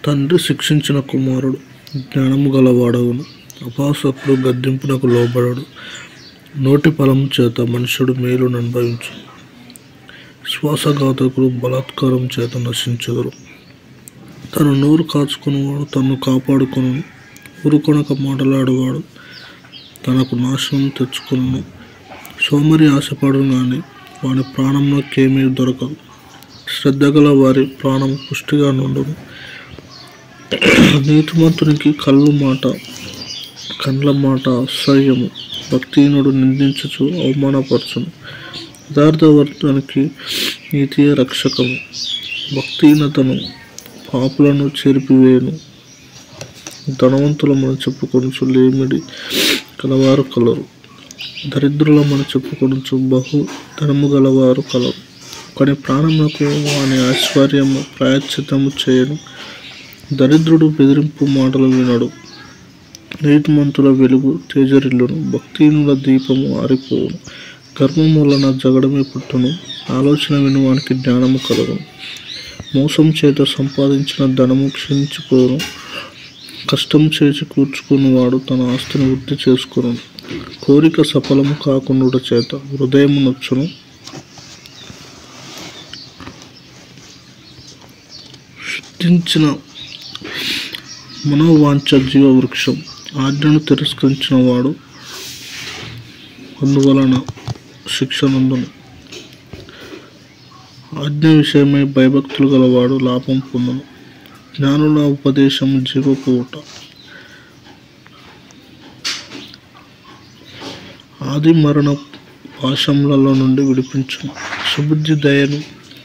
తండ్రి శిక్షించిన కుమారుడు జ్ఞానము గలవాడవును. అపహాసకుడు గద్దింపునకు లోబడడు. నోటి ఫలము చేత మనుష్యుడు మేలును అనుభవించు. శ్వాసఘాతకులు బలాత్కారం చేత నశించెదరు. తన నోరు కాచుకునేవాడు తన్ను కాపాడుకొను. ఊరుకొనక మాటలాడువాడు తనకు నాశనం తెచ్చుకొనును. సోమరి ఆశపడును కానీ వాని ప్రాణంలోకేమీ దొరకదు. శ్రద్ధగల వారి ప్రాణం పుష్టిగా నుండును. నీతిమంతునికి కండ్ల మాట అసహ్యము. భక్తిహీనుడు నిందించుచు అవమానపరచును. యథార్థవర్తనికి నీతియే రక్షకము. భక్తిహీనతను పాపులను చెరిపివేయును. ధనవంతులమని చెప్పుకొనుచు లేమిడి కలవారు కలరు. దరిద్రులమని చెప్పుకొనుచు బహు ధనము గలవారు కలరు. కానీ ప్రాణమునకు వాని ఐశ్వర్యము ప్రాయశ్చిత్తము చేయను. దరిద్రుడు బెదిరింపు మాటలు వినడు. నీతిమంతుల వెలుగు తేజరిల్లును. భక్తిహీనుల దీపము ఆరిపోవును. గర్వం వలన జగడమే పుట్టును. ఆలోచన వినువానికి జ్ఞానము కలుగును. మోసం చేత సంపాదించిన ధనము క్షీణించిపోవును. కష్టం చేసి కూర్చుకున్నవాడు తన ఆస్తిని వృద్ధి చేసుకును. కోరిక సఫలము కాకుండా చేత హృదయము నొచ్చును. శుద్ధించిన మనోవాంఛ జీవవృక్షం. ఆజ్ఞను తిరస్కరించిన వాడు అందువలన శిక్ష నందును. ఆజ్ఞ విషయమై భయభక్తులు గలవాడు లాభం పొందును. జ్ఞానుల ఉపదేశం జీవపు ఊట. ఆది మరణ పాశములలో నుండి విడిపించును. సుబుద్ధి దయను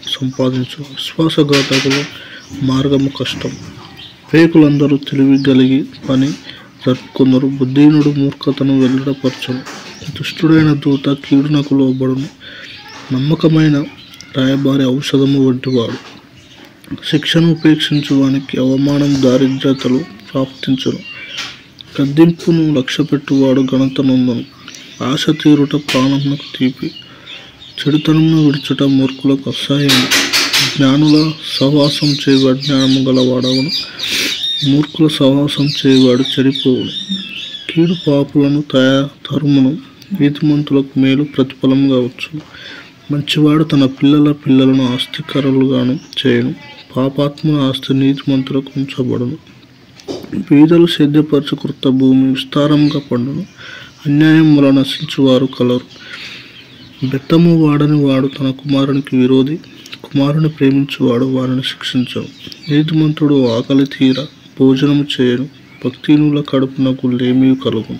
సంపాదించును. విశ్వాసఘాతకుల మార్గము కష్టం. పేకులందరూ తెలివి కలిగి పని జరుపుకుందరు. బుద్ధిహీనుడు మూర్ఖతను వెల్లడపరచును. దుష్టుడైన దూత కీడునకు లోబడును. నమ్మకమైన రాయబారి ఔషధము వంటివాడు. శిక్షను ఉపేక్షించు వానికి అవమానం దారిద్రతలు ప్రాప్తించును. గద్దింపును లక్ష్యపెట్టువాడు ఘనత నొందును. ఆశ తీరుట ప్రాణమునకు తీపి. చెడుతనమును విడుచుట మూర్ఖులకు అసహ్యము. జ్ఞానుల సహవాసం చేయవాడు జ్ఞానము గలవాడవును. మూర్ఖుల సహవాసం చేయవాడు చెడిపోవును. కీడు పాపులను తరుమును. నీతిమంతులకు మేలు ప్రతిఫలం కావచ్చు. మంచివాడు తన పిల్లలను ఆస్తికరులుగాను చేయను. పాపాత్ముల ఆస్తి నీతిమంతులకు ఉంచబడును. బీదలు సేద్యపరచు కృత భూమి విస్తారంగా పండును. అన్యాయం వలన నశించువారు కలరు. బెత్తము వాడని వాడు తన కుమారునికి విరోధి. కుమారుని ప్రేమించువాడు వారిని శిక్షించను. నీతిమంతుడు ఆకలి తీర భోజనము చేయను. భక్తిహీనుల కడుపునకు లేమి కలుగును.